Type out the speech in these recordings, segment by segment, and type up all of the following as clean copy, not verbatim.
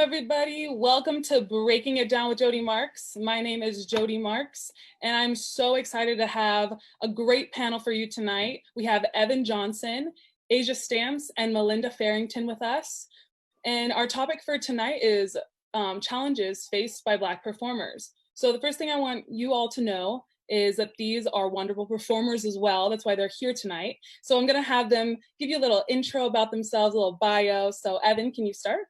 everybody. Welcome to Breaking It Down with Jodi Marks. My name is Jodi Marks, and I'm so excited to have a great panel for you tonight. We have Evan Johnson, Asia Stamps, and Melinda Farrington with us. And our topic for tonight is challenges faced by Black performers. So the first thing I want you all to know is that these are wonderful performers as well. That's why they're here tonight. So I'm gonna have them give you a little intro about themselves, a little bio. So Evan, can you start?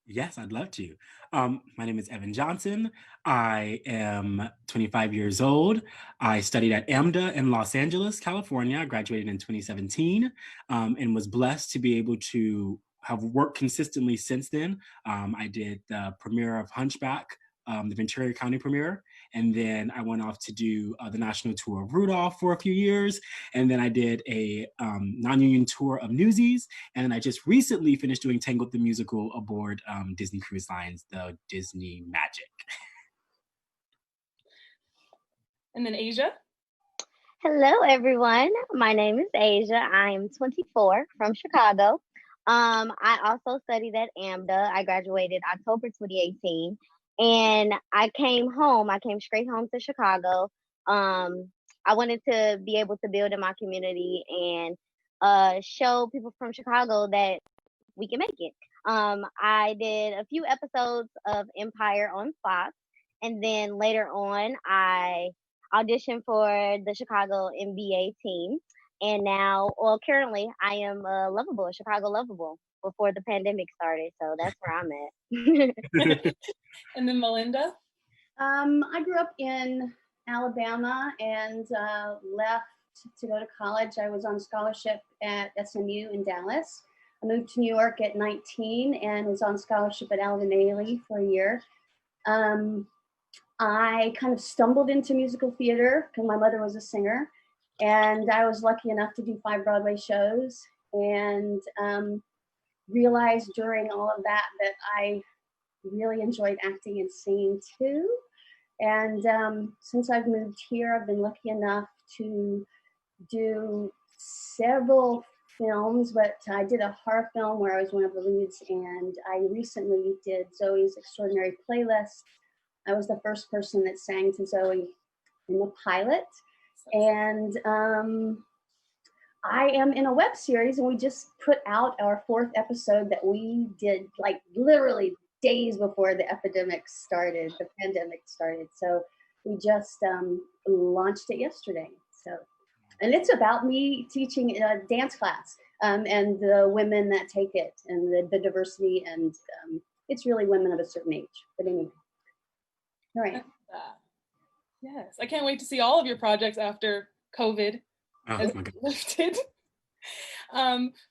Yes, I'd love to. My name is Evan Johnson. I am 25 years old. I studied at AMDA in Los Angeles, California. I graduated in 2017 and was blessed to be able to have worked consistently since then. I did the premiere of Hunchback, the Ventura County premiere. And then I went off to do the national tour of Rudolph for a few years. And then I did a non-union tour of Newsies. And then I just recently finished doing Tangled the Musical aboard Disney Cruise Lines, the Disney Magic. And then Asia. Hello, everyone. My name is Asia. I am 24 from Chicago. I also studied at AMDA. I graduated October 2018. And I came straight home to Chicago. I wanted to be able to build in my community and show people from Chicago that we can make it. I did a few episodes of Empire on Fox, and then later on, I auditioned for the Chicago NBA team. And now, currently, I am Lovable, Chicago Lovable, before the pandemic started. So that's where I'm at. And then Melinda? I grew up in Alabama and left to go to college. I was on scholarship at SMU in Dallas. I moved to New York at 19 and was on scholarship at Alvin Ailey for a year. I kind of stumbled into musical theater because my mother was a singer. And I was lucky enough to do 5 Broadway shows and realized during all of that I really enjoyed acting and singing too. And since I've moved here, I've been lucky enough to do several films, but I did a horror film where I was one of the leads, and I recently did Zoe's Extraordinary Playlist. I was the first person that sang to Zoe in the pilot. And I am in a web series, and we just put out our 4th episode that we did like literally days before the pandemic started. So we just launched it yesterday. So, and it's about me teaching a dance class and the women that take it and the diversity, and it's really women of a certain age. But anyway, all right. Yes, I can't wait to see all of your projects after COVID has lifted.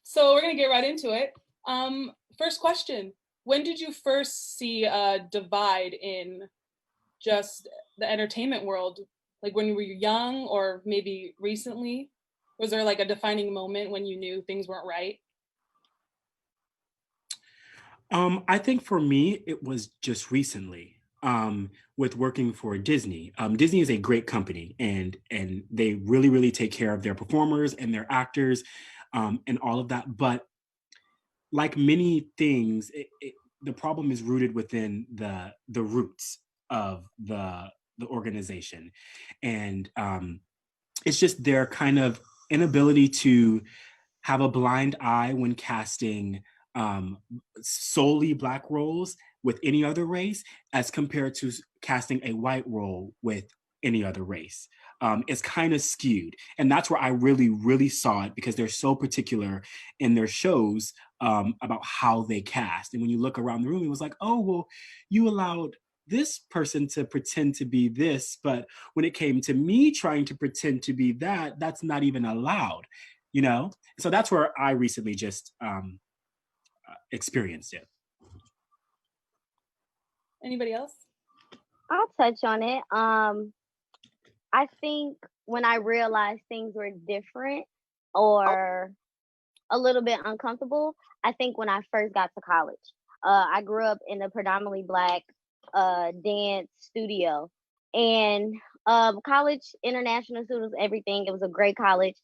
So we're gonna get right into it. First question, when did you first see a divide in just the entertainment world? Like when you were young or maybe recently? Was there like a defining moment when you knew things weren't right? I think for me, it was just recently. With working for Disney. Disney is a great company, and they really, really take care of their performers and their actors and all of that. But like many things, the problem is rooted within the roots of the organization. And it's just their kind of inability to have a blind eye when casting solely Black roles with any other race as compared to casting a white role with any other race. It's kind of skewed. And that's where I really, really saw it, because they're so particular in their shows about how they cast. And when you look around the room, it was like, oh, well, you allowed this person to pretend to be this, but when it came to me trying to pretend to be that, that's not even allowed, you know? So that's where I recently just experienced it. Anybody else? I'll touch on it. I think when I realized things were different or a little bit uncomfortable, I think when I first got to college. I grew up in a predominantly Black dance studio, and college, international students, everything. It was a great college.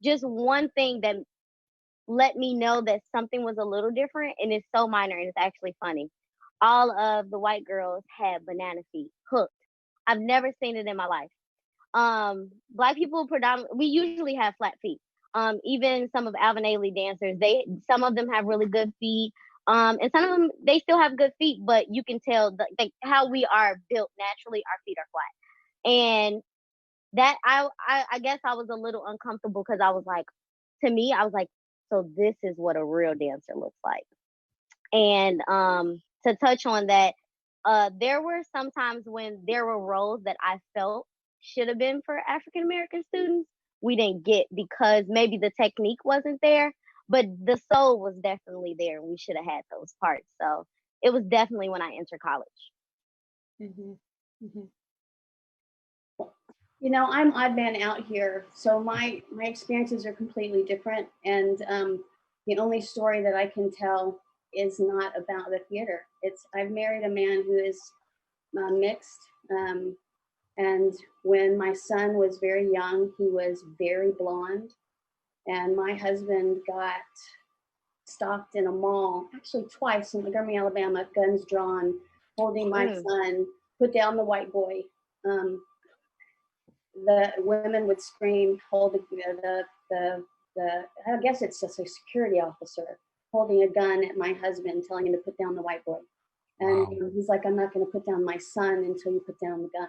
Just one thing that let me know that something was a little different, and it's so minor and it's actually funny. All of the white girls had banana feet hooked. I've never seen it in my life. Black people predominantly, we usually have flat feet. Even some of Alvin Ailey dancers, some of them have really good feet. And some of them, they still have good feet, but you can tell how we are built naturally, our feet are flat. And that I guess I was a little uncomfortable because I was like, to me, I was like, so this is what a real dancer looks like. And to touch on that, there were some times when there were roles that I felt should have been for African American students we didn't get because maybe the technique wasn't there, but the soul was definitely there. We should have had those parts. So it was definitely when I entered college. Mm-hmm. Mm-hmm. You know, I'm odd man out here, so my experiences are completely different, and the only story that I can tell is not about the theater. I've married a man who is mixed, and when my son was very young, he was very blonde, and my husband got stopped in a mall, actually twice in Montgomery, Alabama, guns drawn, holding my son, put down the white boy. The women would scream, hold the I guess it's just a security officer holding a gun at my husband, telling him to put down the white boy. And he's like, I'm not going to put down my son until you put down the gun.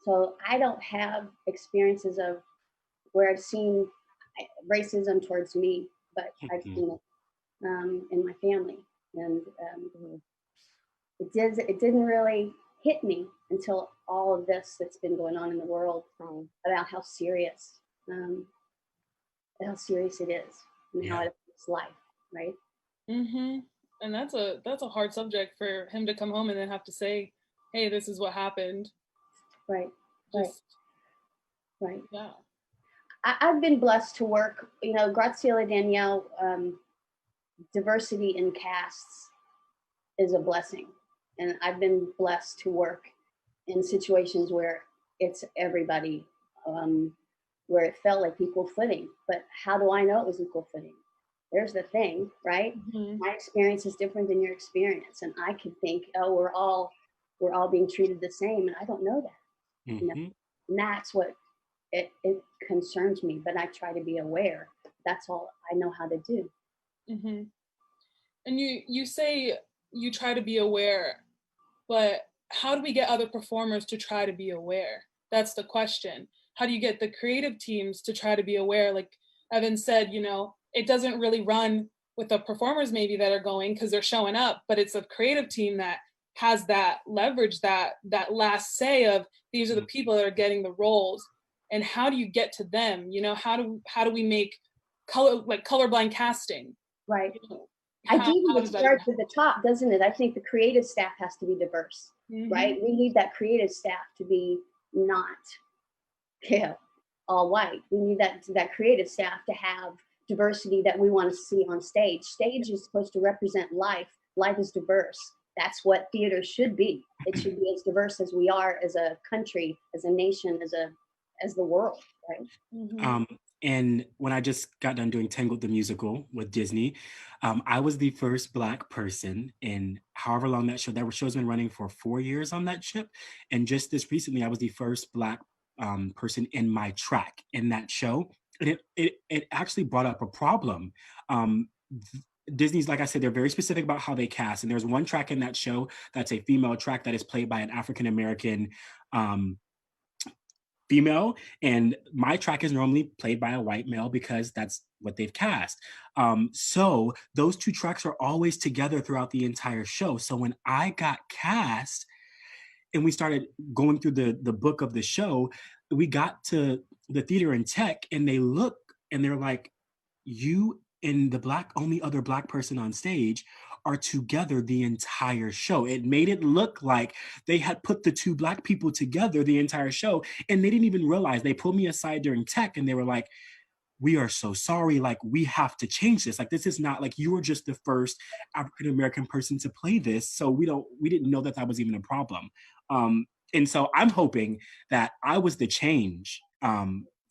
So I don't have experiences of where I've seen racism towards me, but I've seen it in my family. And it didn't really hit me until all of this that's been going on in the world about how serious it is and how it affects life, right? Mm-hmm. And that's a hard subject for him to come home and then have to say, hey, this is what happened. Right. Right. Yeah. I've been blessed to work, Graciela Danielle, diversity in casts is a blessing. And I've been blessed to work in situations where it's everybody, where it felt like equal footing. But how do I know it was equal footing? There's the thing, right? Mm-hmm. My experience is different than your experience. And I could think, oh, we're all being treated the same. And I don't know that. Mm-hmm. And that's what it concerns me, but I try to be aware. That's all I know how to do. Mm-hmm. And you say you try to be aware, but how do we get other performers to try to be aware? That's the question. How do you get the creative teams to try to be aware? Like Evan said, it doesn't really run with the performers maybe that are going because they're showing up, but it's a creative team that has that leverage, that last say of these are the people that are getting the roles. And how do you get to them? How do we make colorblind casting? Right. Ideally, it starts at the top, doesn't it? I think the creative staff has to be diverse, right? We need that creative staff to be not all white. We need that creative staff to have diversity that we want to see on stage. Stage is supposed to represent life. Life is diverse. That's what theater should be. It should be as diverse as we are as a country, as a nation, as the world, right? Mm-hmm. And when I just got done doing Tangled the musical with Disney, I was the first Black person in however long that show's been running for 4 years on that ship. And just this recently, I was the first Black person in my track in that show. And it actually brought up a problem. Disney's, like I said, they're very specific about how they cast. And there's one track in that show that's a female track that is played by an African-American female, and my track is normally played by a white male because that's what they've cast. So those two tracks are always together throughout the entire show. So when I got cast and we started going through the book of the show, we got to the theater and tech, and they look and they're like, you and the only other Black person on stage are together the entire show. It made it look like they had put the two Black people together the entire show, and they didn't even realize. They pulled me aside during tech and they were like, we are so sorry, like we have to change this. Like this is not, like you were just the first African-American person to play this, so we didn't know that was even a problem. And so I'm hoping that I was the change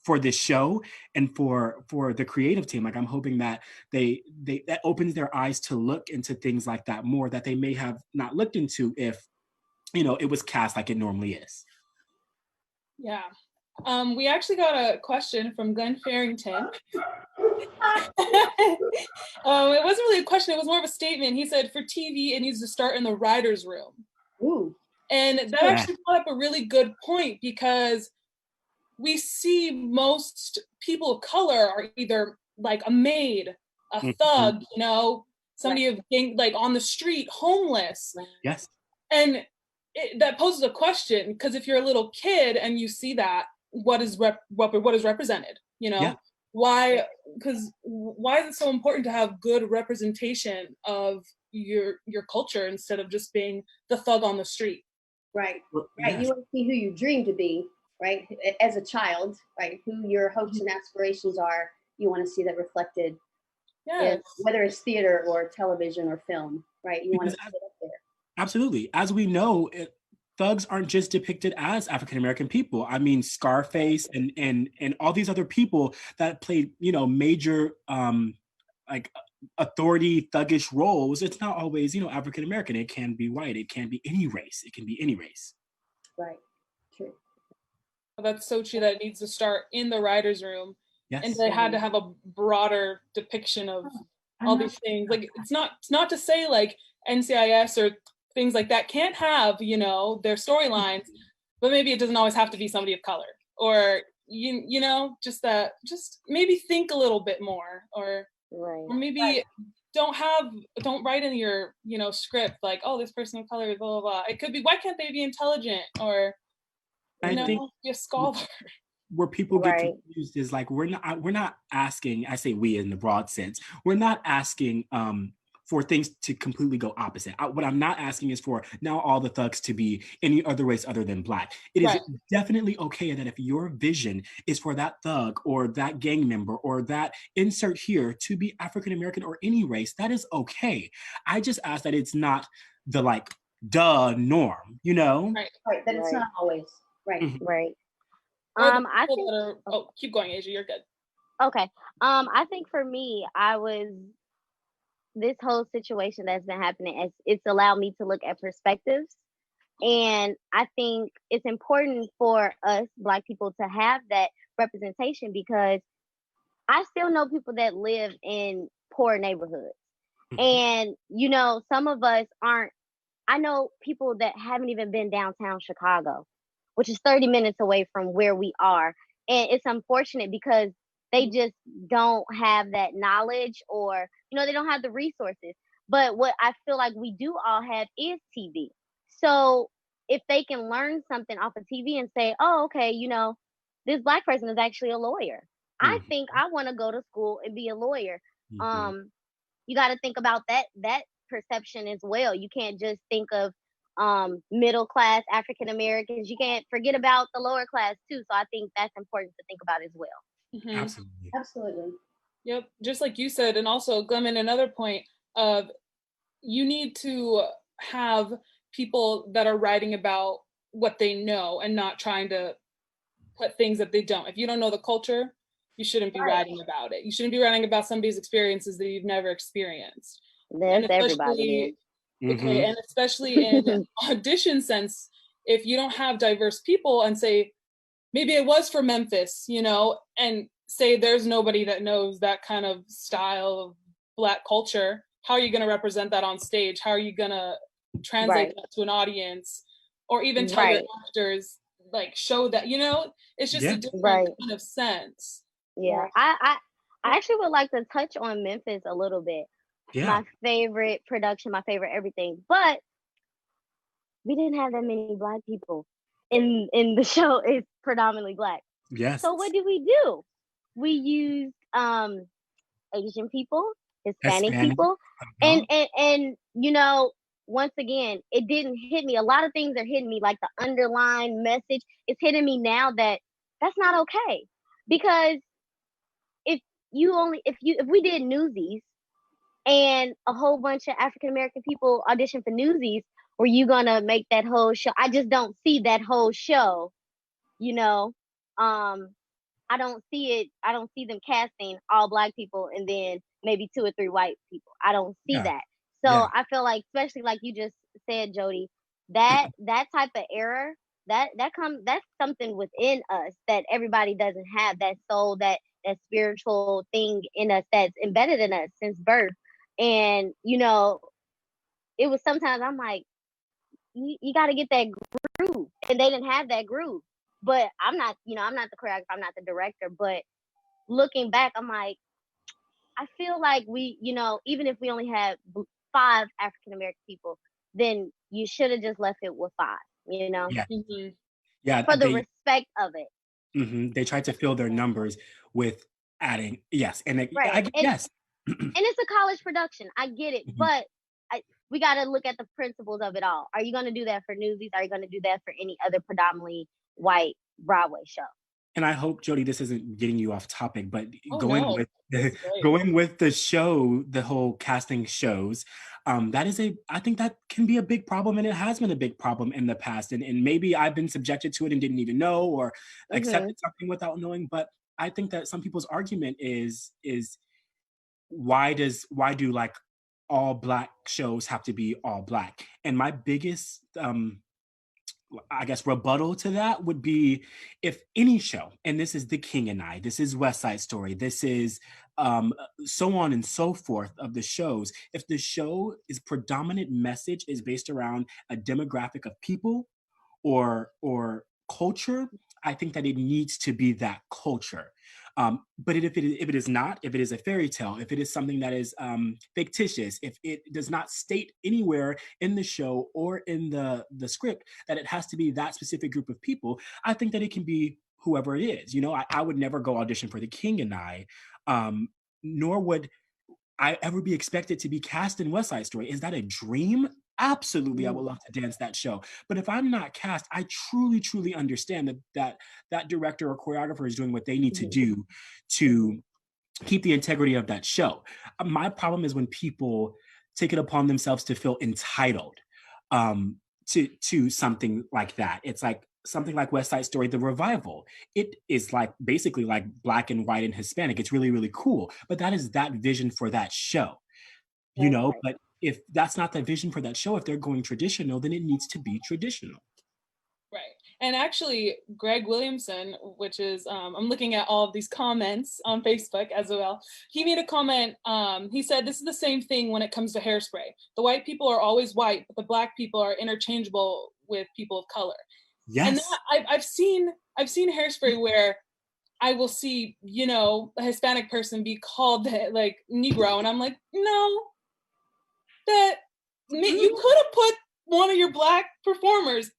for this show and for the creative team. Like I'm hoping that they that opens their eyes to look into things like that more that they may have not looked into if it was cast like it normally is. Yeah. We actually got a question from Glenn Farrington. It wasn't really a question, it was more of a statement. He said, for TV, it needs to start in the writer's room. Ooh. And that actually brought up a really good point, because we see most people of color are either like a maid, a thug, somebody of like on the street, homeless. Yes. And that poses a question, because if you're a little kid and you see that, what is represented? Yeah. Why? Because why is it so important to have good representation of your culture instead of just being the thug on the street? Right. Right. You want to see who you dream to be, right? As a child, right? Who your hopes and aspirations are. You want to see that reflected. Yes. Whether it's theater or television or film, right? You want to see it up there. Absolutely. As we know, thugs aren't just depicted as African-American people. I mean, Scarface and all these other people that played, major like authority thuggish roles. It's not always, African-American. It can be white. It can be any race. It can be any race. Right. True. That's so true, that it needs to start in the writer's room. Yes. And they had to have a broader depiction of all these things. Like, it's not to say like NCIS or things like that can't have, their storylines, but maybe it doesn't always have to be somebody of color, or just maybe think a little bit more, or maybe don't write in your script like, oh, this person of color, blah blah blah. It could be, why can't they be intelligent, or I think be a scholar. Where people get confused is like, we're not asking, I say we in the broad sense, we're not asking for things to completely go opposite. What I'm not asking is for now all the thugs to be any other race other than Black. It is definitely okay that if your vision is for that thug or that gang member or that insert here to be African American or any race, that is okay. I just ask that it's not the like norm, Right. That it's not always right. Mm-hmm. Right. I think. Keep going, Asia. You're good. Okay. I think for me, this whole situation that's been happening, it's allowed me to look at perspectives, and I think it's important for us Black people to have that representation, because I still know people that live in poor neighborhoods, and some of us aren't. I know people that haven't even been downtown Chicago, which is 30 minutes away from where we are. And it's unfortunate because they just don't have that knowledge, or, they don't have the resources. But what I feel like we do all have is TV. So if they can learn something off of TV and say, oh, okay, this Black person is actually a lawyer. I think I want to go to school and be a lawyer. You got to think about that perception as well. You can't just think of middle class African Americans. You can't forget about the lower class too. So I think that's important to think about as well. Absolutely. Yep, just like you said. And also, Glenn, another point of, you need to have people that are writing about what they know and not trying to put things that they don't. If you don't know the culture, you shouldn't be writing about it. You shouldn't be writing about somebody's experiences that you've never experienced. That's everybody. Okay, and especially in audition sense, if you don't have diverse people and say, maybe it was for Memphis, and say there's nobody that knows that kind of style of Black culture, how are you going to represent that on stage? How are you going to translate that to an audience, or even tell your actors, like, show that, it's just a different kind of sense. Yeah, I actually would like to touch on Memphis a little bit. Yeah. My favorite production, my favorite everything. But we didn't have that many Black people in the show. It's predominantly Black. Yes. So what did we do? We used Asian people, Hispanic people, and once again, it didn't hit me. A lot of things are hitting me, like the underlying message. It's hitting me now that that's not okay, because if we did Newsies and a whole bunch of African American people audition for Newsies, were you gonna make that whole show? I just don't see that whole show, I don't see it. I don't see them casting all Black people and then maybe 2 or 3 white people. I don't see Yeah, that. yeah. So I feel like, especially like you just said, Jody, that type of error, that's something within us that everybody doesn't have. That soul, that spiritual thing in us that's embedded in us since birth. And it was sometimes I'm like, you got to get that groove, and they didn't have that groove. But I'm not the choreographer, I'm not the director. But looking back, I'm like, I feel like even if we only had 5 African American people, then you should have just left it with 5. Yeah, Mhm. yeah. For the respect of it, They tried to fill their numbers with adding yes, and right? yes. And it's a college production. I get it, Mhm. but we got to look at the principles of it all. Are you going to do that for Newsies? Are you going to do that for any other predominantly white Broadway show? And I hope, Jody, this isn't getting you off topic, but Oh going no, with this is great. going with the show, the whole casting shows, I think that can be a big problem, and it has been a big problem in the past. And maybe I've been subjected to it and didn't even know, or Mm-hmm. accepted something without knowing. But I think that some people's argument is why do like all Black shows have to be all Black? And my biggest I guess rebuttal to that would be, if any show, and this is The King and I, this is West Side Story, this is so on and so forth of the shows, if the show is predominant message is based around a demographic of people or culture, I think that it needs to be that culture. But if it is not, if it is a fairy tale, if it is something that is fictitious, if it does not state anywhere in the show or in the script that it has to be that specific group of people, I think that it can be whoever it is. I would never go audition for The King and I, nor would I ever be expected to be cast in West Side Story. Is that a dream? Absolutely, I would love to dance that show. But if I'm not cast, I truly, truly understand that director or choreographer is doing what they need to Mm-hmm. do to keep the integrity of that show. My problem is when people take it upon themselves to feel entitled um, to something like that. It's like something like West Side Story, the revival. It is like basically like Black and white and Hispanic. It's really, really cool. But that is that vision for that show, Right. But if that's not the vision for that show, if they're going traditional, then it needs to be traditional. Right. And actually, Greg Williamson, which is, I'm looking at all of these comments on Facebook as well. He made a comment. He said, this is the same thing when it comes to Hairspray. The white people are always white, but the Black people are interchangeable with people of color. And Yes. that, I've seen Hairspray where I will see, a Hispanic person be called like Negro. And I'm like, no, you could have put one of your Black performers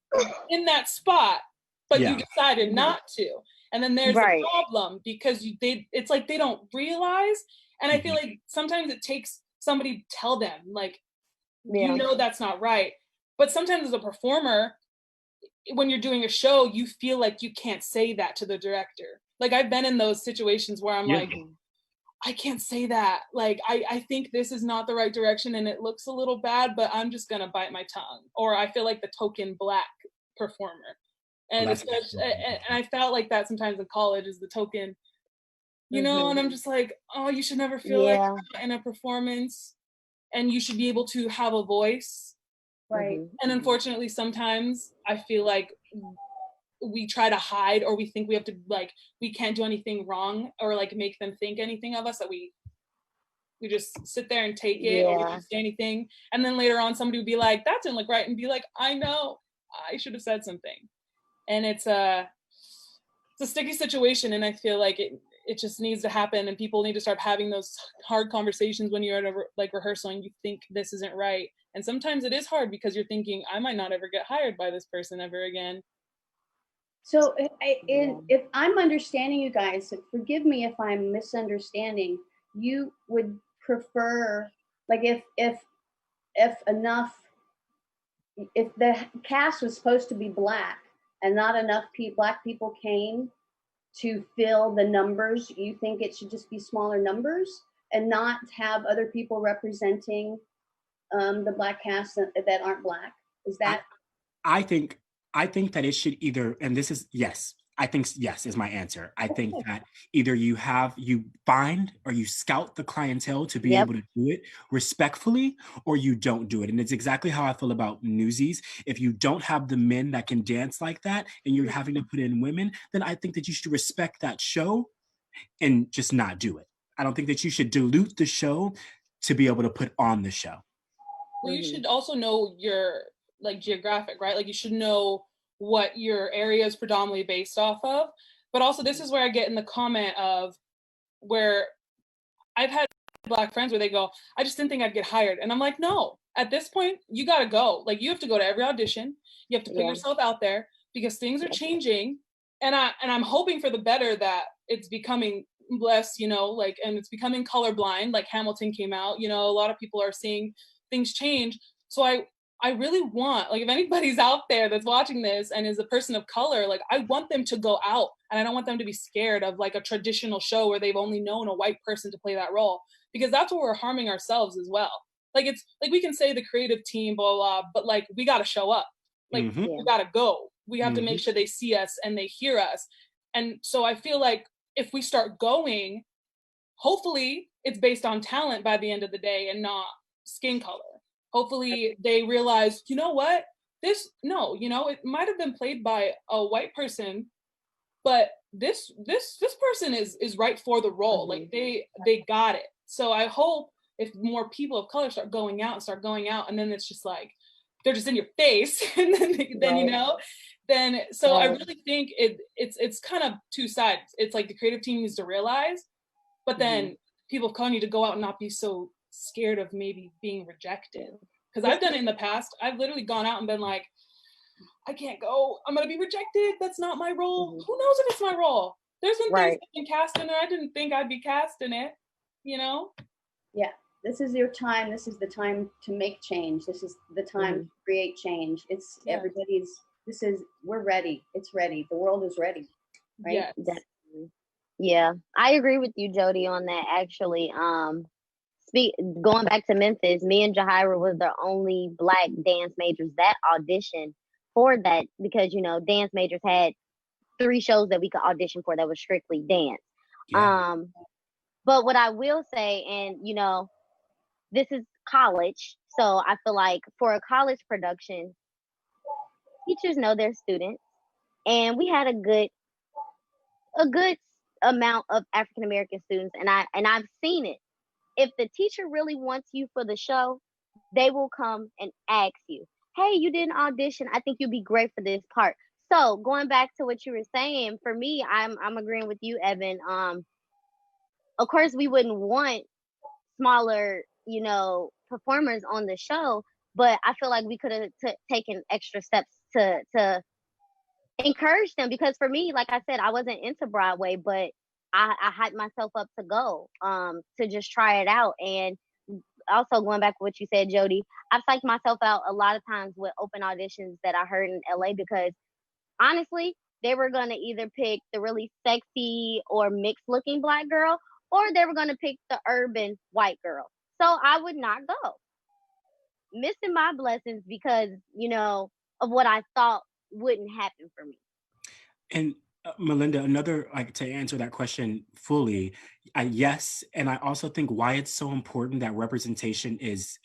in that spot, but you Yeah. decided not to. And then there's the Right. problem because it's like they don't realize. And I feel Mhm. like sometimes it takes somebody to tell them, like, Yeah. that's not right. But sometimes as a performer, when you're doing a show, you feel like you can't say that to the director. Like I've been in those situations where I'm Yeah. like, I can't say that. Like, I think this is not the right direction and it looks a little bad, but I'm just going to bite my tongue. Or I feel like the token Black performer. Well, And that's and I felt like that sometimes in college is the token, Mm-hmm. and I'm just like, oh, you should never feel like Yeah. that in a performance, and you should be able to have a voice. Right. Mm-hmm. And unfortunately, sometimes I feel like we try to hide, or we think we have to, like, we can't do anything wrong or like make them think anything of us, that we just sit there and take it, or we Yeah. don't say anything. And then later on somebody would be like, that didn't look right, and be like, I know, I should have said something. And it's a sticky situation, and I feel like it just needs to happen, and people need to start having those hard conversations when you're at a like rehearsal and you think this isn't right. And sometimes it is hard because you're thinking, I might not ever get hired by this person ever again. So, Yeah. if I'm understanding you guys, forgive me if I'm misunderstanding. You would prefer, like, if enough, if the cast was supposed to be Black and not enough Black people came to fill the numbers, you think it should just be smaller numbers and not have other people representing the Black cast that aren't Black? Is I, that I think I think that it should either, and this is yes, I think yes is my answer. I think that either you find or you scout the clientele to be Yep. able to do it respectfully, or you don't do it. And it's exactly how I feel about Newsies. If you don't have the men that can dance like that and you're having to put in women, then I think that you should respect that show and just not do it. I don't think that you should dilute the show to be able to put on the show. Well, you should also know your like geographic, right? Like you should know what your area is predominantly based off of. But also this is where I get in the comment of where I've had Black friends where they go, I just didn't think I'd get hired. And I'm like, no, at this point, you gotta go. Like you have to go to every audition. You have to put yourself out there because things are changing. And I'm hoping for the better that it's becoming less, like, and it's becoming colorblind. Like Hamilton came out, a lot of people are seeing things change. So I really want, like, if anybody's out there that's watching this and is a person of color, like, I want them to go out, and I don't want them to be scared of like a traditional show where they've only known a white person to play that role, because that's where we're harming ourselves as well. Like, it's like we can say the creative team, blah, blah, but like, we got to show up. Like, we got to go. We have to make sure they see us and they hear us. And so I feel like if we start going, hopefully it's based on talent by the end of the day and not skin color. Hopefully they realize, you know what, it might have been played by a white person, but this person is right for the role. Like they got it. So I hope if more people of color start going out, and then it's just like they're just in your face, and then so I really think it's kind of two sides. It's like the creative team needs to realize, but then people of color need to go out and not be so scared of maybe being rejected. Because I've done it in the past. I've literally gone out and been like, I can't go. I'm gonna be rejected. That's not my role. Who knows if it's my role? There's been things I've been cast in there. I didn't think I'd be cast in it. Yeah. This is your time. This is the time to make change. This is the time to create change. It's we're ready. It's ready. The world is ready. Right? Yes. Definitely. Yeah. I agree with you, Jodi, on that actually. Going back to Memphis, me and Jahira was the only Black dance majors that auditioned for that, because dance majors had 3 shows that we could audition for that was strictly dance. But what I will say, and this is college, so I feel like for a college production, teachers know their students, and we had a good amount of African American students, and I've seen it. If the teacher really wants you for the show, they will come and ask you, hey, you did an audition. I think you'd be great for this part. So going back to what you were saying, for me, I'm agreeing with you, Evan. Of course, we wouldn't want smaller, performers on the show, but I feel like we could have taken extra steps to encourage them, because for me, like I said, I wasn't into Broadway, but I hyped myself up to go, to just try it out. And also going back to what you said, Jodi, I've psyched myself out a lot of times with open auditions that I heard in LA, because honestly, they were going to either pick the really sexy or mixed looking Black girl, or they were going to pick the urban white girl. So I would not go, missing my blessings because, of what I thought wouldn't happen for me. And Melinda, another, like, to answer that question fully, yes, and I also think why it's so important that representation is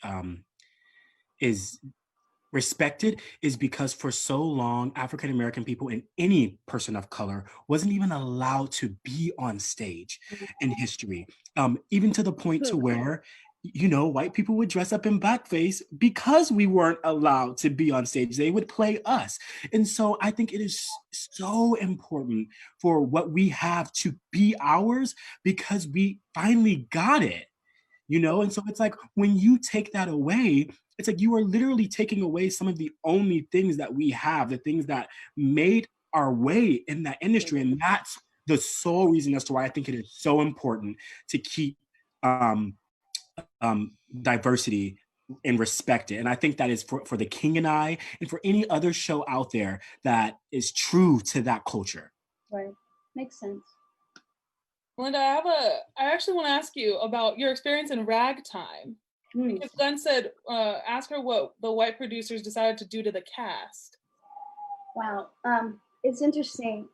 respected is because for so long, African American people and any person of color wasn't even allowed to be on stage in history, even to the point to where white people would dress up in blackface because we weren't allowed to be on stage. They would play us. And so I think it is so important for what we have to be ours, because we finally got it, And so it's like when you take that away, it's like you are literally taking away some of the only things that we have, the things that made our way in that industry. And that's the sole reason as to why I think it is so important to keep diversity and respect it. And I think that is for The King and I, and for any other show out there that is true to that culture. Right. Makes sense. Melinda, I actually want to ask you about your experience in ragtime. Because Glenn said, ask her what the white producers decided to do to the cast. Wow. it's interesting.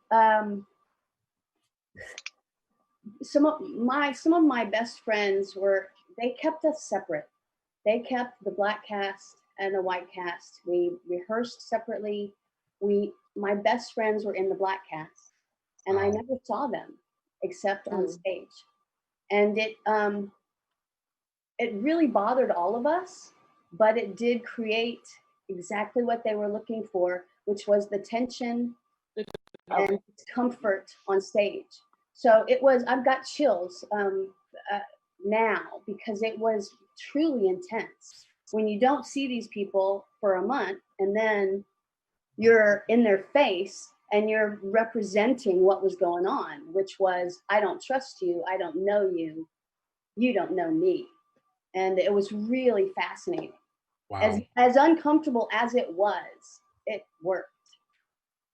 Some of my best friends they kept us separate. They kept the black cast and the white cast. We rehearsed separately. My best friends were in the black cast, and I never saw them except on stage. And it really bothered all of us, but it did create exactly what they were looking for, which was the tension and comfort on stage. So I've got chills now because it was truly intense. When you don't see these people for a month and then you're in their face and you're representing what was going on, which was, I don't trust you, I don't know you, you don't know me. And it was really fascinating. Wow. As uncomfortable as it worked.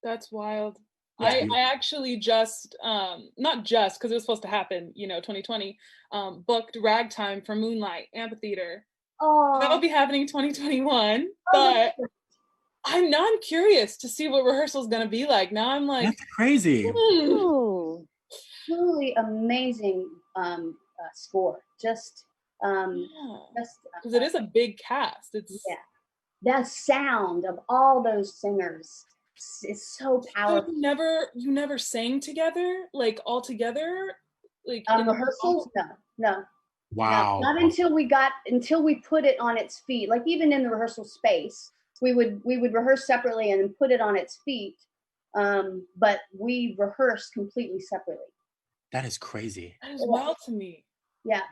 That's wild. Yeah. I actually just, not just because it was supposed to happen, 2020, booked Ragtime for Moonlight Amphitheater. Oh, That'll be happening 2021, but I'm curious to see what rehearsal's gonna be like. Now I'm like, that's crazy. Truly amazing score. Just because it is a big cast. It's the sound of all those singers is so powerful. So you never sang together, like all together, like in rehearsals? No. Wow. No, not until we put it on its feet. Like even in the rehearsal space, we would rehearse separately and then put it on its feet. But we rehearsed completely separately. That is crazy. That is wild to me. Yeah.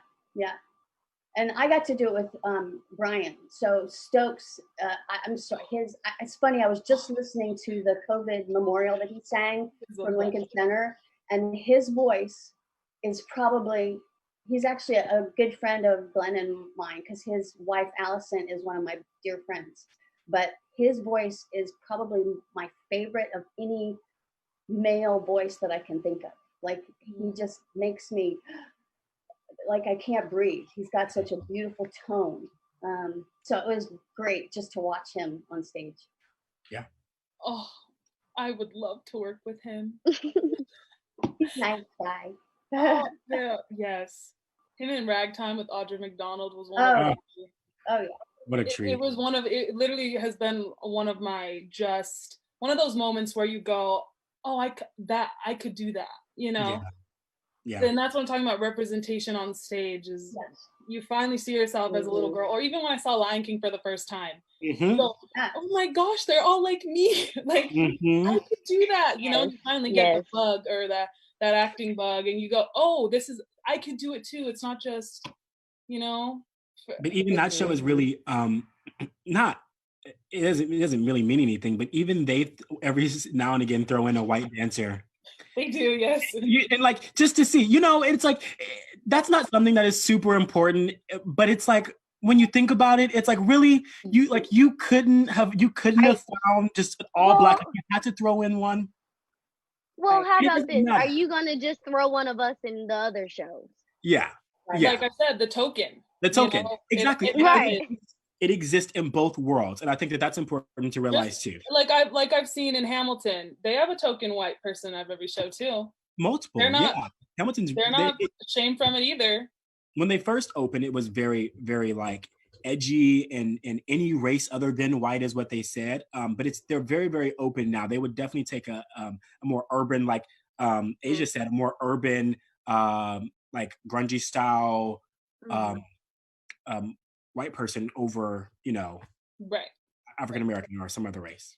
And I got to do it with Brian. So Stokes, I'm sorry, it's funny, I was just listening to the COVID memorial that he sang from Lincoln Center, and his voice is he's actually a good friend of Glenn and mine, because his wife, Allison, is one of my dear friends. But his voice is probably my favorite of any male voice that I can think of. Like, he just makes me, like, I can't breathe. He's got such a beautiful tone. So it was great just to watch him on stage. Yeah. Oh, I would love to work with him. He's a nice guy. Oh, yeah, yes. Him in Ragtime with Audra McDonald was one of Oh yeah. What a treat. It literally has been one of those moments where you go, oh, I could do that, Yeah. And that's what I'm talking about, representation on stage is you finally see yourself as a little girl. Or even when I saw Lion King for the first time, go, oh my gosh, they're all like me. Like, I could do that. You finally get the bug or that acting bug, and you go, oh, I could do it too. It's not just, But even that show is really not. It doesn't really mean anything. But even they every now and again throw in a white dancer. They do, yes. And like, just to see, it's like, that's not something that is super important, but it's like, when you think about it, it's like, really, you couldn't have found just all black. You had to throw in one. Well, how about this? Are you gonna just throw one of us in the other shows? Yeah. Like I said, the token. Exactly. It exists in both worlds, and I think that's important to realize too. Like I've seen in Hamilton, they have a token white person at every show too. Multiple. They're not ashamed from it either. When they first opened, it was very, very like edgy, and any race other than white is what they said. But they're very, very open now. They would definitely take a more urban, like Asia said, a more urban, like grungy style, white person over, right, African American or some other race.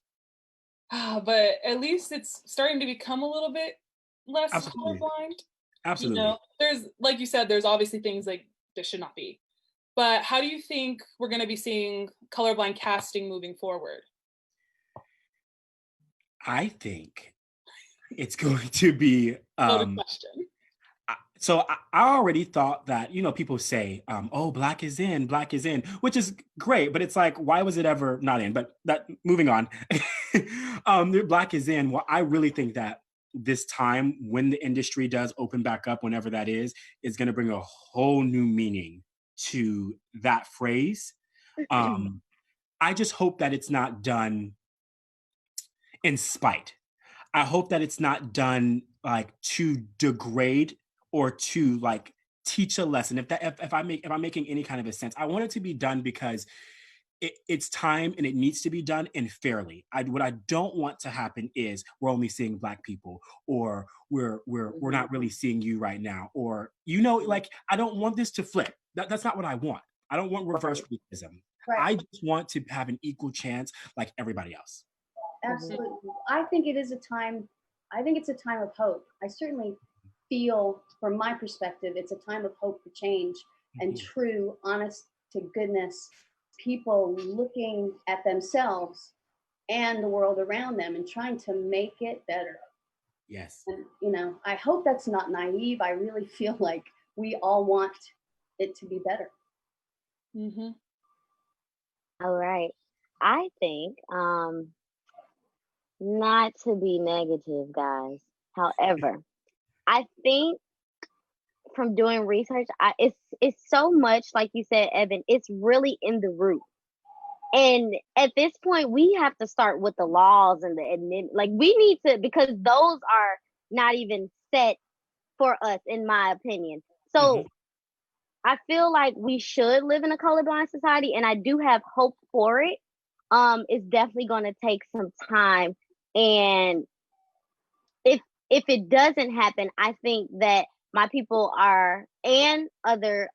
But at least it's starting to become a little bit less colorblind. Absolutely. There's, like you said, there's obviously things like there should not be. But how do you think we're going to be seeing colorblind casting moving forward? I think it's going to be loaded question. So I already thought that, people say, oh, black is in, which is great, but it's like, why was it ever not in? But moving on, black is in. Well, I really think that this time, when the industry does open back up, whenever that is going to bring a whole new meaning to that phrase. I just hope that it's not done in spite. I hope that it's not done like to degrade or to like teach a lesson. If I'm making any kind of a sense, I want it to be done because it's time and it needs to be done and fairly. What I don't want to happen is we're only seeing Black people, or we're not really seeing you right now, or like I don't want this to flip. That's not what I want. I don't want reverse racism. Right. I just want to have an equal chance like everybody else. Absolutely. I think it is a time, I think it's a time of hope. I certainly feel, from my perspective, it's a time of hope for change and true, honest to goodness people looking at themselves and the world around them and trying to make it better. Yes. And, I hope that's not naive. I really feel like we all want it to be better. Mm-hmm. All right. I think, not to be negative, guys. However, I think from doing research, it's so much like you said, Evan. It's really in the root, and at this point, we have to start with the laws and the admin. Like we need to, because those are not even set for us, in my opinion. So I feel like we should live in a colorblind society, and I do have hope for it. It's definitely going to take some time, and if it doesn't happen, I think that my people are, and other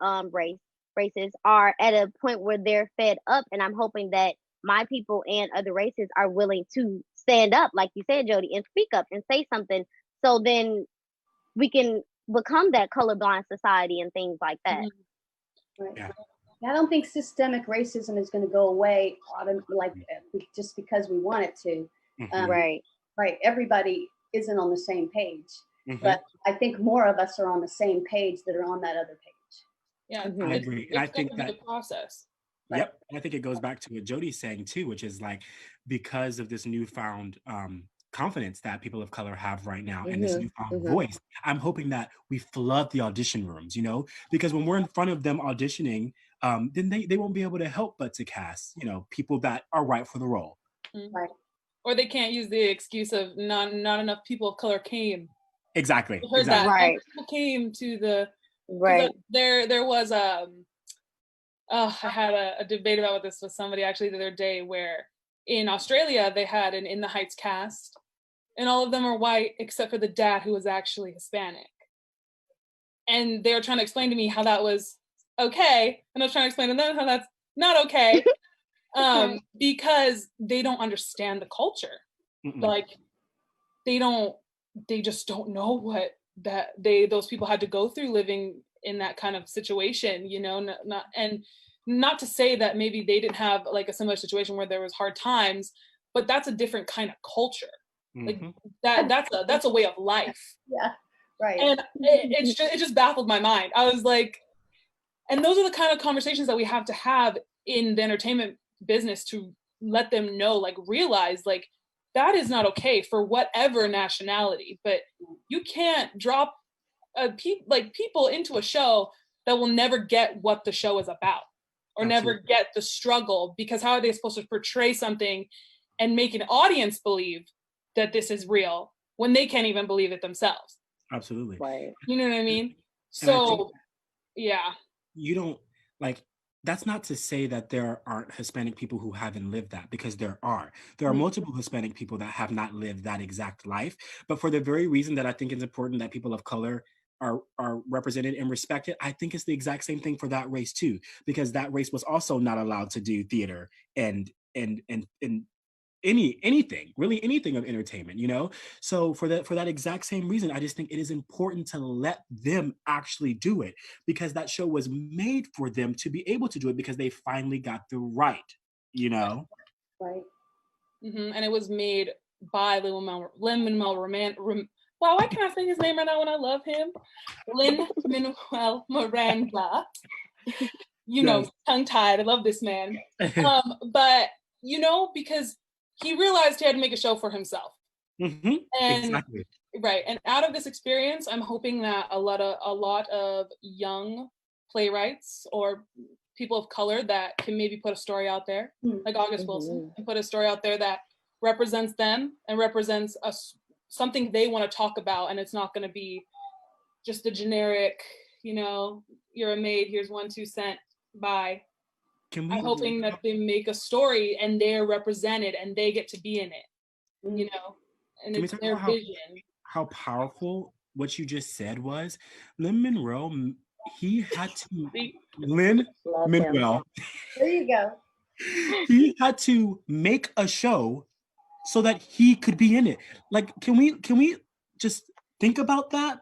races are at a point where they're fed up, and I'm hoping that my people and other races are willing to stand up, like you said, Jodi, and speak up and say something, so then we can become that colorblind society and things like that. Right. Yeah. I don't think systemic racism is going to go away just because we want it to. Right. Right. Everybody isn't on the same page, but I think more of us are on the same page that are on that other page. Yeah, I agree, and I think that the process. Yep, and I think it goes back to what Jodi's saying too, which is like because of this newfound confidence that people of color have right now and this newfound voice, I'm hoping that we flood the audition rooms, because when we're in front of them auditioning, then they won't be able to help but to cast, people that are right for the role. Right. Or they can't use the excuse of not enough people of color came. Exactly. I heard that. Right. People came to the right. There was I had a debate about this with somebody actually the other day, where in Australia they had an In the Heights cast, and all of them are white except for the dad, who was actually Hispanic. And they were trying to explain to me how that was okay, and I was trying to explain to them how that's not okay. Because they don't understand the culture. Like they just don't know what those people had to go through living in that kind of situation, not to say that maybe they didn't have like a similar situation where there was hard times, but that's a different kind of culture. Like that's a way of life. Yeah, right. And it just baffled my mind. I was like, and those are the kind of conversations that we have to have in the entertainment business, to let them know, like realize like that is not okay for whatever nationality, but you can't drop people into a show that will never get what the show is about, or never get the struggle, because how are they supposed to portray something and make an audience believe that this is real when they can't even believe it themselves? Absolutely. Right. You know what I mean? So yeah. You don't like, that's not to say that there aren't Hispanic people who haven't lived that, because there are. There are multiple Hispanic people that have not lived that exact life. But for the very reason that I think it's important that people of color are represented and respected, I think it's the exact same thing for that race too, because that race was also not allowed to do theater and anything of entertainment, so for that exact same reason, I just think it is important to let them actually do it, because that show was made for them to be able to do it, because they finally got the right. Right. And it was made by Lin-Manuel wow, why can't I say his name right now when I love him? Lin-Manuel Miranda. Tongue-tied. I love this man. But because he realized he had to make a show for himself. And exactly. Right. And out of this experience, I'm hoping that a lot of young playwrights or people of color that can maybe put a story out there, like August Wilson, and put a story out there that represents them and represents us something they want to talk about, and it's not going to be just the generic, you know, you're a maid, here's 1 2 cent, bye. I'm hoping that they make a story and they're represented and they get to be in it, you know, and it's their vision. How powerful what you just said was. Lin-Manuel, he had to, Lin-Manuel, there you go. He had to make a show so that he could be in it. Like, can we just think about that?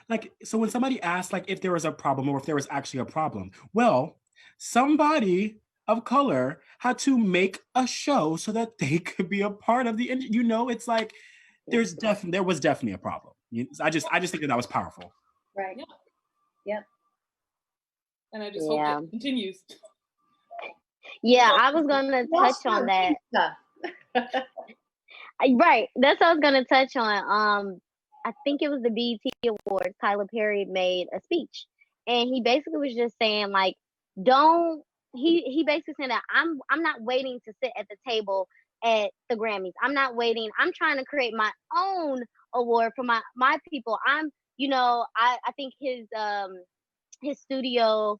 Like, so when somebody asks, like, if there was a problem or if there was actually a problem, well, somebody of color had to make a show so that they could be a part of the, you know, it's like, there was definitely a problem. I just think that was powerful. Right. Yeah. Yep. And I just hope it continues. Yeah, I was gonna touch on that. Right, that's what I was gonna touch on. I think it was the BET Awards. Tyler Perry made a speech, and he basically was just saying, like, don't. He basically said that I'm not waiting to sit at the table at the Grammys. I'm not waiting. I'm trying to create my own award for my people. I think his studio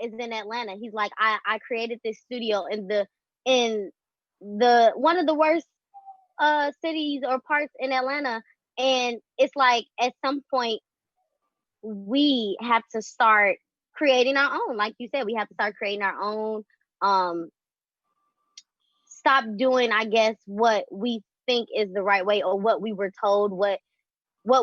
is in Atlanta. He's like, I created this studio in the one of the worst cities or parts in Atlanta, and it's like at some point we have to start creating our own. Like you said, we have to start creating our own. Stop doing, I guess, what we think is the right way or what we were told, what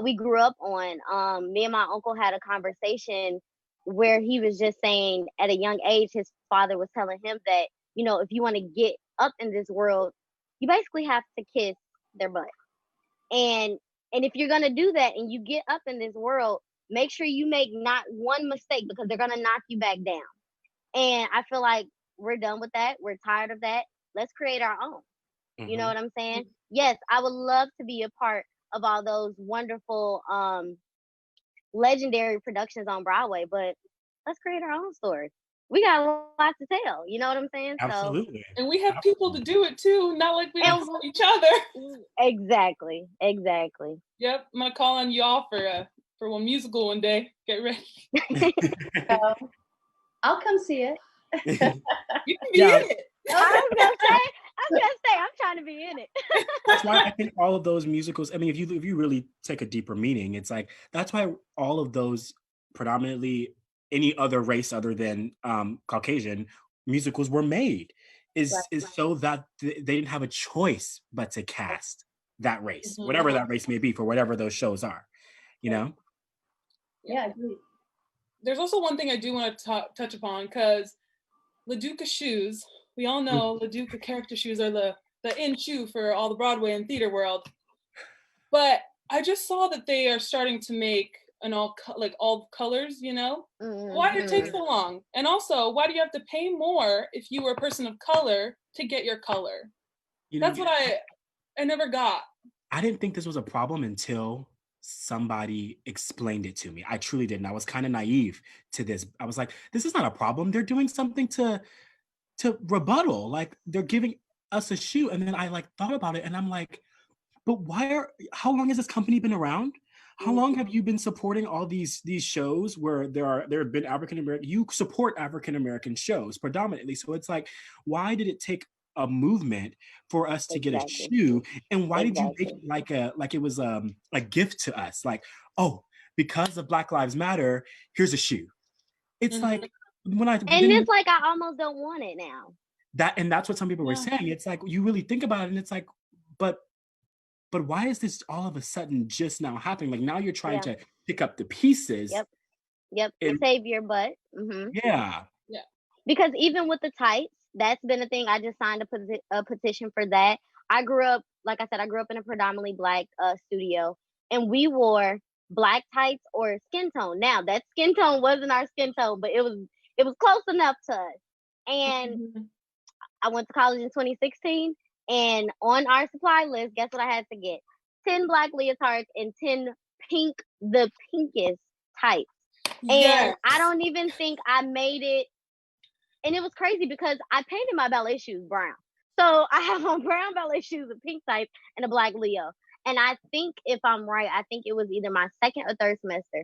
we grew up on. Me and my uncle had a conversation where he was just saying at a young age, his father was telling him that, you know, if you want to get up in this world, you basically have to kiss their butt. And if you're going to do that and you get up in this world, make sure you make not one mistake, because they're going to knock you back down. And I feel like we're done with that. We're tired of that. Let's create our own. Mm-hmm. You know what I'm saying? Yes, I would love to be a part of all those wonderful, legendary productions on Broadway, but let's create our own stories. We got a lot to tell. You know what I'm saying? Absolutely. So, and we have people to do it too. Not like we don't know each other. Exactly. Yep, I'm gonna call on y'all for one musical one day. Get ready. I'll come see it. You can be in it. I was gonna say, I'm trying to be in it. That's why I think all of those musicals, I mean, if you really take a deeper meaning, it's like, that's why all of those predominantly any other race other than Caucasian musicals were made, is so that they didn't have a choice but to cast that race, whatever that race may be, for whatever those shows are, you know? Yeah, I agree. There's also one thing I do want to touch upon, because LaDuca shoes, we all know LaDuca character shoes are the in shoe for all the Broadway and theater world. But I just saw that they are starting to make an all colors, you know? Why did it take so long? And also, why do you have to pay more if you were a person of color to get your color? That's what I never got. I didn't think this was a problem until somebody explained it to me. I truly didn't. I was kind of naive to this. I was like, this is not a problem. They're doing something to rebuttal. Like, they're giving us a shoe. And then I thought about it, and I'm like, but how long has this company been around? How long have you been supporting all these shows where there have been African-American, you support African-American shows predominantly. So it's like, why did it take a movement for us to get a shoe? And why did you make it like it was a gift to us? Like, oh, because of Black Lives Matter, here's a shoe. It's like, it's like, I almost don't want it now. That's what some people were saying. It's like, you really think about it, and it's like, but why is this all of a sudden just now happening? Like, now you're trying to pick up the pieces. Yep. And save your butt. Yeah. Because even with the tights, that's been a thing. I just signed a petition for that. I grew up in a predominantly Black studio, and we wore black tights or skin tone. Now, that skin tone wasn't our skin tone, but it was close enough to us. And I went to college in 2016. And on our supply list, guess what I had to get? 10 black leotards and 10 the pinkest tights. And I don't even think I made it. And it was crazy because I painted my ballet shoes brown. So I have on brown ballet shoes, a pink tights, and a black Leo. And I think if I'm right, I think it was either my second or third semester.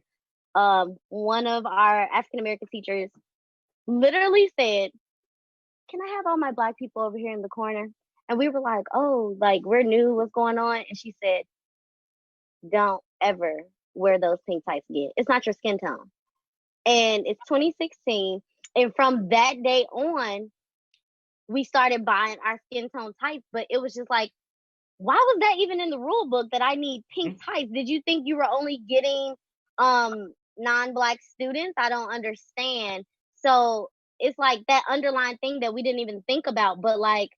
One of our African American teachers literally said, "Can I have all my black people over here in the corner?" And we were like, "Oh, like we're new, what's going on?" And she said, "Don't ever wear those pink tights again. It's not your skin tone." And it's 2016, and from that day on, we started buying our skin tone tights. But it was just like, why was that even in the rule book that I need pink tights? Did you think you were only getting non-black students? I don't understand. So it's like that underlying thing that we didn't even think about. But like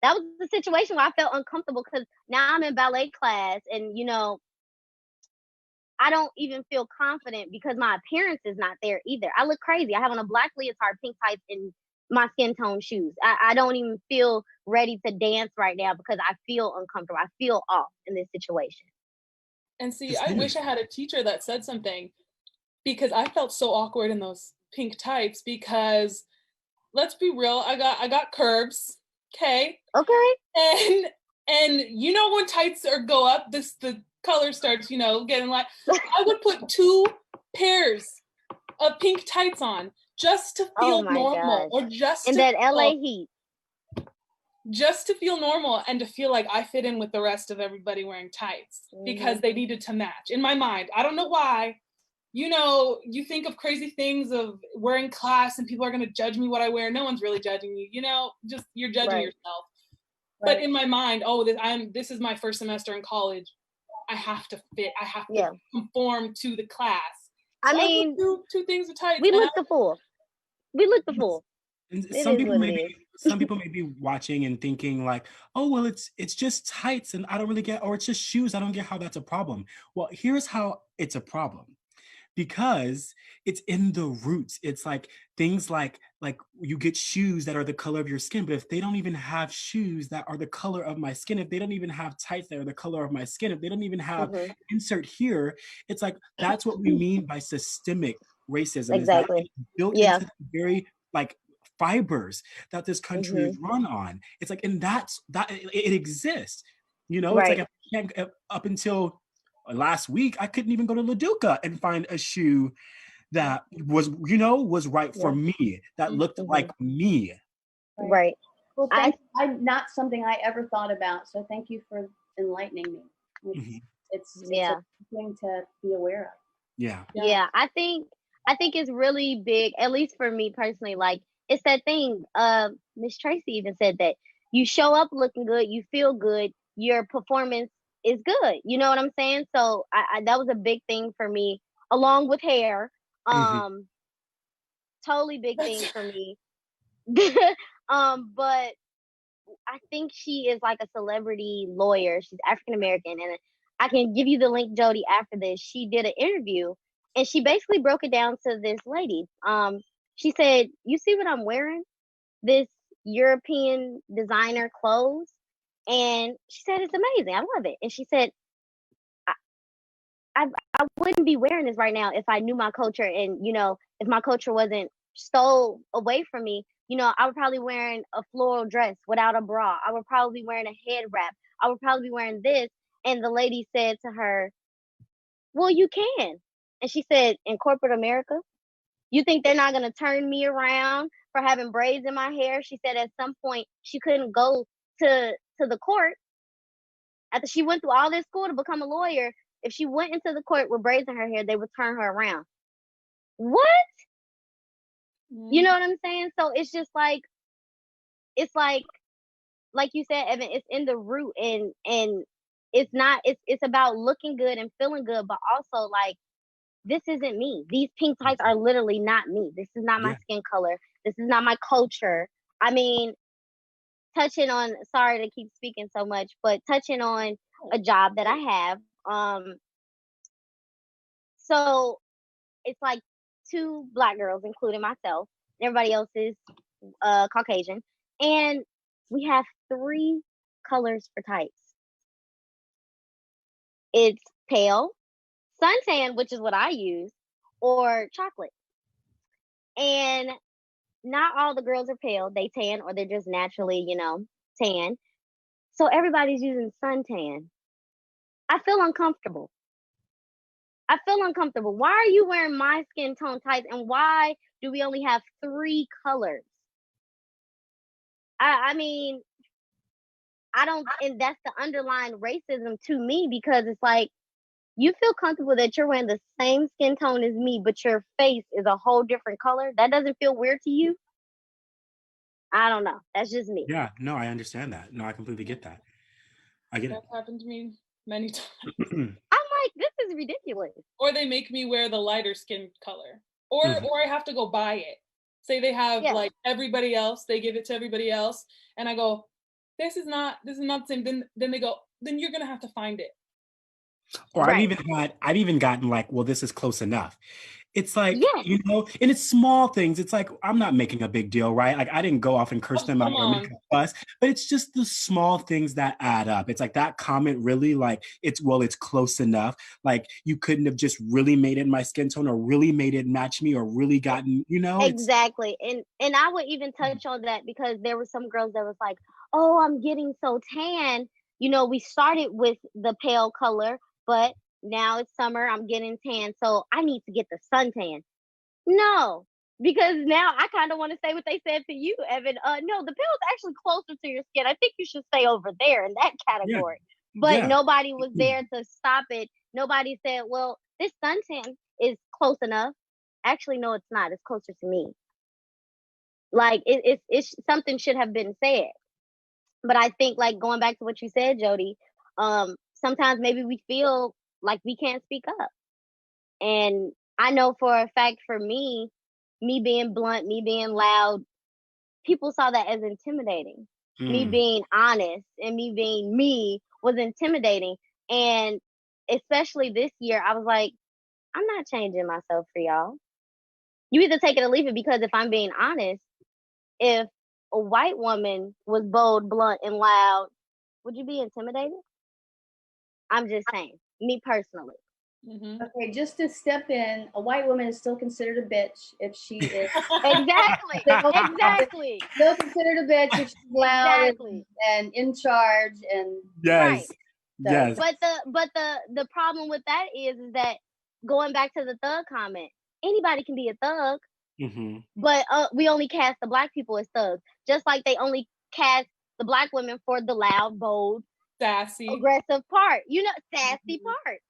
that was the situation where I felt uncomfortable because now I'm in ballet class and I don't even feel confident because my appearance is not there either. I look crazy. I have on a black leotard, pink tights, and my skin tone shoes. I don't even feel ready to dance right now because I feel uncomfortable. I feel off in this situation. And see, I wish I had a teacher that said something, because I felt so awkward in those pink tights because let's be real, I got curves, okay? Okay. And when tights go up, the color starts, getting like, I would put 2 pairs of pink tights on just to feel normal, or just in to that LA heat. Just to feel normal and to feel like I fit in with the rest of everybody wearing tights because they needed to match. In my mind, I don't know why, you think of crazy things of wearing class and people are going to judge me what I wear. No one's really judging you, just you're judging yourself. Right. But in my mind, this is my first semester in college. I have to fit. I have to conform to the class. So I mean, two things with tights. We look the fool. Some people may be watching and thinking like, oh, well, it's just tights and I don't really get, or it's just shoes. I don't get how that's a problem. Well, here's how it's a problem. Because it's in the roots. It's like things like you get shoes that are the color of your skin, but if they don't even have shoes that are the color of my skin, if they don't even have tights that are the color of my skin, if they don't even have insert here, it's like that's what we mean by systemic racism. Exactly. Is that it's built into the very like fibers that this country is run on. It's like, and that it exists. It's like up until last week, I couldn't even go to LaDuca and find a shoe that was right for me, that looked like me. Right. Well, thanks. I'm not something I ever thought about. So thank you for enlightening me. It's a thing to be aware of. Yeah. I think it's really big, at least for me personally. Like it's that thing. Miss Tracy even said that you show up looking good, you feel good, your performance is good. You know what I'm saying? So I that was a big thing for me, along with hair. Totally big thing for me. But I think she is like a celebrity lawyer. She's African American, and I can give you the link, Jodi, after this. She did an interview, and she basically broke it down to this lady. She said, "You see what I'm wearing? This European designer clothes." And she said, "It's amazing. I love it." And she said, I wouldn't be wearing this right now if I knew my culture, and if my culture wasn't stole away from me. I would probably wearing a floral dress without a bra. I would probably be wearing a head wrap. I would probably be wearing this. And the lady said to her, "Well, you can." And she said, "In corporate America, you think they're not gonna turn me around for having braids in my hair?" She said at some point she couldn't go to the court after she went through all this school to become a lawyer. If she went into the court with braids in her hair, they would turn her around. What? You know what I'm saying? So it's just like, it's like you said, Evan, it's in the root, and it's not, it's about looking good and feeling good, but also like, this isn't me. These pink tights are literally not me. This is not my skin color. This is not my culture. I mean, touching on, sorry to keep speaking so much, but touching on a job that I have, so it's like 2 Black girls, including myself. Everybody else is Caucasian. And we have 3 colors for tights. It's pale, suntan, which is what I use, or chocolate. And not all the girls are pale. They tan, or they're just naturally, tan. So everybody's using suntan. I feel uncomfortable. I feel uncomfortable. Why are you wearing my skin tone tights, and why do we only have 3 colors? I mean, I don't, and that's the underlying racism to me, because it's like, you feel comfortable that you're wearing the same skin tone as me, but your face is a whole different color. That doesn't feel weird to you? I don't know. That's just me. Yeah, no, I understand that. No, I completely get that. I get it. That's happened to me many times. I'm like, this is ridiculous. Or they make me wear the lighter skin color, or Mhm. or I have to go buy it. Say they have like everybody else, they give it to everybody else, and I go, this is not the same. Then they go, then you're gonna have to find it. Or Right. I've even gotten like, well, this is close enough. It's like, Yes. you know, and it's small things. It's like, I'm not making a big deal, right? Like, I didn't go off and curse Oh, them out come or make on. a fuss, but it's just the small things that add up. It's like that comment really, like, it's, well, it's close enough. Like, you couldn't have just really made it my skin tone, or really made it match me, or really gotten, you know, it's. Exactly. And I would even touch on that, because there were some girls that was like, "Oh, I'm getting so tan. You know, we started with the pale color, but now it's summer, I'm getting tan, so I need to get the suntan." No, because now I kind of want to say what they said to you, Evan. No, the pale is actually closer to your skin. I think you should stay over there in that Yeah, category. But yeah. nobody was there to stop it. Nobody said, "Well, this suntan is close enough." Actually, no, it's not. It's closer to me. Like, it's something should have been said. But I think, like, going back to what you said, Jodi, sometimes maybe we feel like we can't speak up. And I know for a fact, for me being blunt, me being loud, people saw that as intimidating. Me Mm. being honest and me being me was intimidating. And especially this year, I was like, I'm not changing myself for y'all. You either take it or leave it, because if I'm being honest, if a white woman was bold, blunt, and loud, would you be intimidated? I'm just saying, me personally. Mhm. Okay, just to step in, a white woman is still considered a bitch if she is Exactly. still, Exactly. still considered a bitch if she's loud Exactly. and in charge. And Right. Yes, so, yes. But the problem with that is that, going back to the thug comment, anybody can be a thug, Hmm. but we only cast the black people as thugs, just like they only cast the black women for the loud, bold, Sassy. aggressive part. You know, sassy part.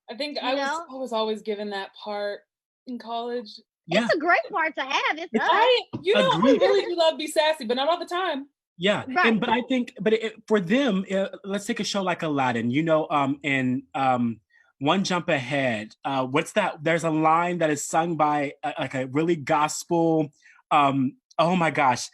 I think You know, I was always given that part in college. Yeah, it's a great part to have. It's us. I agreed. really do love to be sassy, but not all the time. Yeah, Right. and but I think, but for them, let's take a show like Aladdin. You know, and One Jump Ahead. What's that? There's a line that is sung by like a really gospel. Oh my gosh.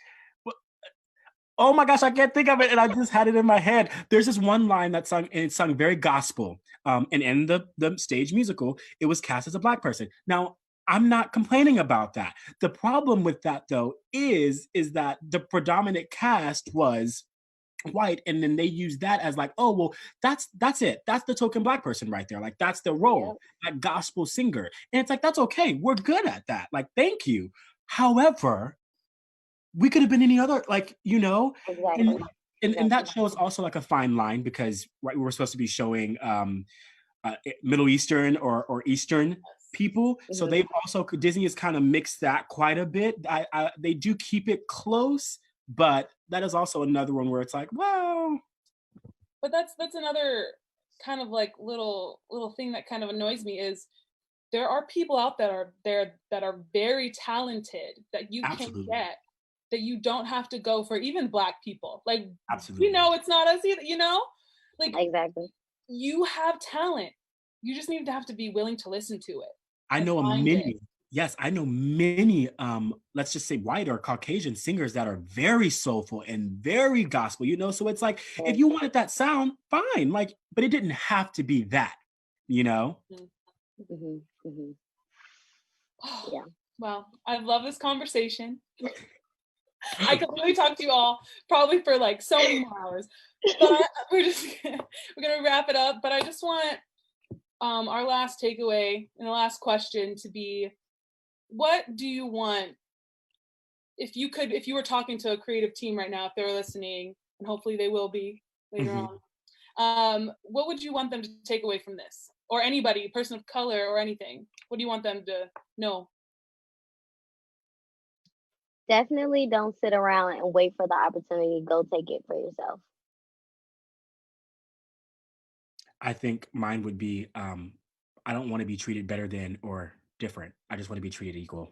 Oh my gosh, I can't think of it, and I just had it in my head. There's this one line that sung, and it's sung very gospel. And in the stage musical, it was cast as a black person. Now, I'm not complaining about that. The problem with that, though, is that the predominant cast was white, and then they use that as like, oh well, that's it. That's the token black person right there. Like that's the Yep. role, that gospel singer. And it's like, that's okay. We're good at that. Like, thank you. However, we could have been any other, like, you know, and Exactly. and that Exactly. show is also like a fine line, because right, we were supposed to be showing Middle Eastern or Eastern people. So Hmm. they've also, Disney has kind of mixed that quite a bit. They do keep it close, but that is also another one where it's like, well, But that's another kind of like little thing that kind of annoys me is there are people out there that are very talented that you can absolutely, get, that you don't have to go for even black people. Like, we absolutely. know it's not us either, you know? Like, Exactly. you have talent. You just need to have to be willing to listen to it I and know a find it. many, yes, I know many, let's just say white or Caucasian singers that are very soulful and very gospel, you know? So it's like, if Yes. you wanted that sound, fine. Like, but it didn't have to be that, you know? Hmm. Hmm. Yeah. Well, I love this conversation. I could really talk to you all probably for like so many more hours, but we're gonna wrap it up. But I just want our last takeaway and the last question to be: what do you want, if you were talking to a creative team right now, if they're listening, and hopefully they will be later Mhm. on, what would you want them to take away from this? Or anybody, person of color or anything? What do you want them to know? Definitely don't sit around and wait for the opportunity. Go take it for yourself. I think mine would be I don't want to be treated better than or different. I just want to be treated equal.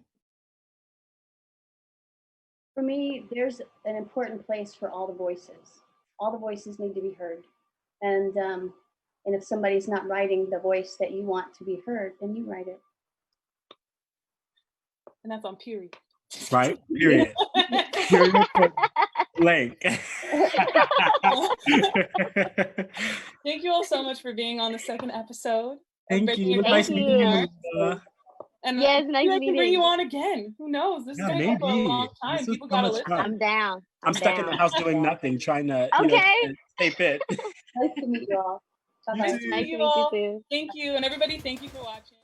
For me, there's an important place for all the voices. All the voices need to be heard. And if somebody's not writing the voice that you want to be heard, then you write it. And that's on period. Right? Period. Period. Blank. Thank you all so much for being on the second episode. Thank you. Thank you. And Yes, nice I can bring meeting you you. on again. Who knows? This is Yeah, going to go for a maybe. long time. This was People so got to much listen. fun. I'm down. I'm stuck in the house doing nothing, trying to, Okay. stay fit. Nice to meet you all. Bye-bye. Nice to Nice meet to you meet you all. too. Thank you. And everybody, thank you for watching.